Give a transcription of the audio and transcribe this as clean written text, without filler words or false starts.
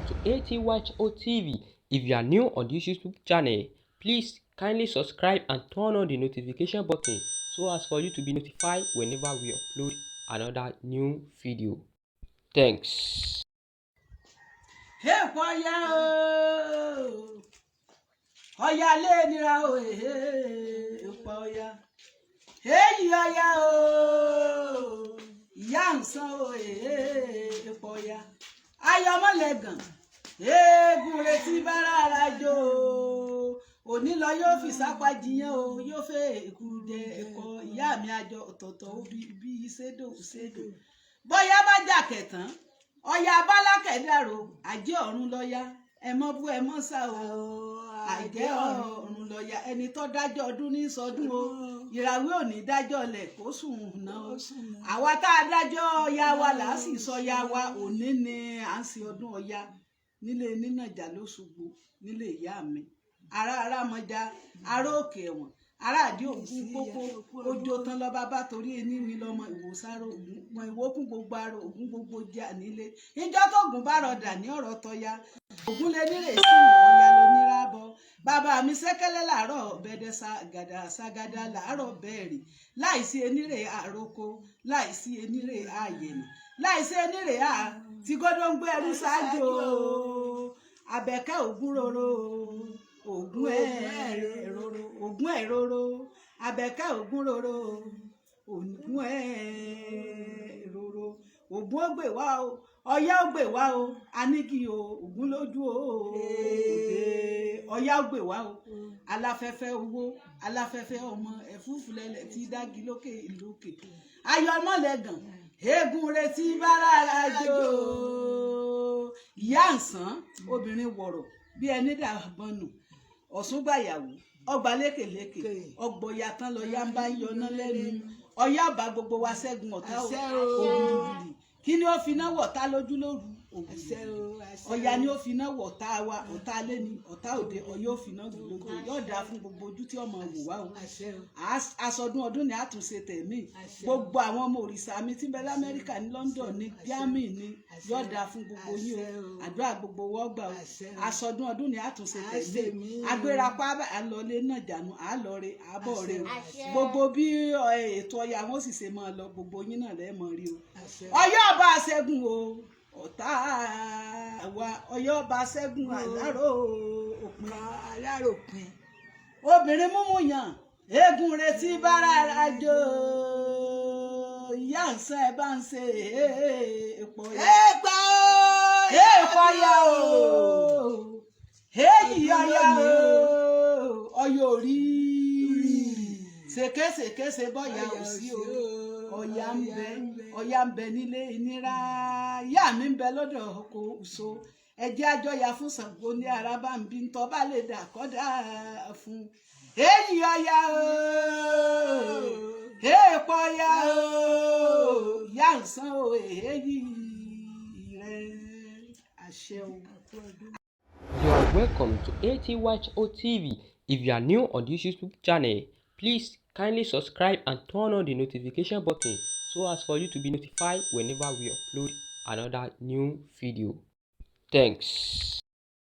to Atyho TV. If you are new on this YouTube channel, please kindly subscribe and turn on the notification button so as for you to be notified whenever we upload another new video. Thanks. Hey, Oya le nira o Oya. Hey, Oya o. Ìyá ǹsán o Oya. Ayọ̀mọ́lẹ̀gàn. Eégún retí bára rajo. Òní lọ yóò fi sápá jiyàn o, yóò fẹ́ èkuru jẹ ẹ̀kọ́ ìyá mi àjọ ọ̀tọ̀ọ̀tọ̀ ó bí sédò. Bóyá bá jà kẹ̀tàn. Ọya abálákẹ̀ dàrò àjẹ́ ọ̀run lọ́ya ẹ mọ́ bú ẹ mọ́ sá o àjẹ́ ọ̀run lọ́ya ẹni tó dájọ́ ọdún ní sọdún o ìràwé òní dájọ́ lẹ̀ kó sùn náà o àwa tá a dájọ́ ọya wa là á sì sọ ya wa òní ni à ń ṣe ọdún ọya nílé nínàjà lóṣogbo nílé ìyá mi ará mọjá ará òkè ẹ̀wọ̀n aráàdí ògún pópó ojú tán lọ bá torí ẹni mi lọmọ ìwòsàrò ògún wọn ìwókùn gbogbo ara ògún gbogbo jà nílé ìjọ tó ògún bá rọdà ní ọ̀rọ̀ tọya ògún lè nírè sí ọya ló nírabọ bàbá mi ṣẹ̀kẹ̀lẹ̀ làárọ̀ bẹdẹ ságádá làárọ̀ bẹẹrì láìsí enírè àròkọ láìsí enírè àyẹnì láìsí enírè tí gbọdọ ń gbé ẹrú ṣáájú Àbẹ̀kẹ́ ògún roro ògún ẹ̀rọ̀rọ̀ Àbẹ̀kẹ́ ògún roro ògún ẹ̀rọ̀rọ̀ ògún ó gbè wá o Ọya ó gbè wá o anígi o ògún lójú o Ọya ó gbè wá o aláfẹ́fẹ́ owó aláfẹ́fẹ́ ọmọ ẹ̀fúùfù lẹ̀lẹ̀ tí dági lókè lókè Ayọ̀mọ́lẹ̀gàn eégún retí bára rajo ìyá ǹsán obìnrin wọ̀rọ̀ bí ẹni dàbọnù Ọ̀ṣun gbàyàwó ọgbà lékèlékè ọgbọ̀ya tán lọ yá ń bá yọná lẹ́nu Ọya bá gbogbo wa ṣẹ́gun ọ̀tá ògùrùgùrì kí ni ó fi náà wọ̀ tá lójú lóru Ọya ni ó fi náà wọ̀ tá wa ọ̀tá lẹ́ni ọ̀tá òde Ọya ó fi náà wù lójú yóò dáa fún gbogbo ojú tí ọmọ wò wá o aṣọdún ọdún ni àtúnṣe tẹ̀mí gbogbo àwọn ọmọ òrìṣà mi tí ń bẹ l'Amẹ́ríkà ní London ní Germany ní yóò dáa fún gbogbo yín o àdúrà gbogbo wọ́n gbà o aṣọdún ọdún ni àtúnṣe tẹ̀mí agbérapá àlọ́lé náà jànú àlọ́re àbọ̀ rẹ o gbogbo bí ètò Ọya wọn sì ṣe máa lọ gbogbo yín náà lẹ́ẹ̀ mọ̀ rí o Ọya ọba ṣẹ́gun o ọ̀tá wa Ọya ọba ṣẹ́gun aláròpin obìnrin múmú yàn eégún retí bára rajo ìyá ǹsán ẹ bá ń ṣe èèpọ̀ ya o èyí Ọya o Ọya orí ṣèkéṣèkéṣe bọ́yà ò sí o Ọya ń bẹ nílé ìnira ìyá mi ń bẹ lọ́dọ̀ ọkọ òṣò ẹjẹ àjọyà fún Ṣàngó ní araba ń bí ntọ́ bá lè dà kọ́dà fún èyí Ọya o èèpọ̀ Ọya o ìyá ǹsán o èyí rẹ àṣẹ o. You are welcome to Atyho TV. If you are new on this YouTube channel, please kindly subscribe and turn on the notification button so as for you to be notified whenever we upload another new video. Thanks.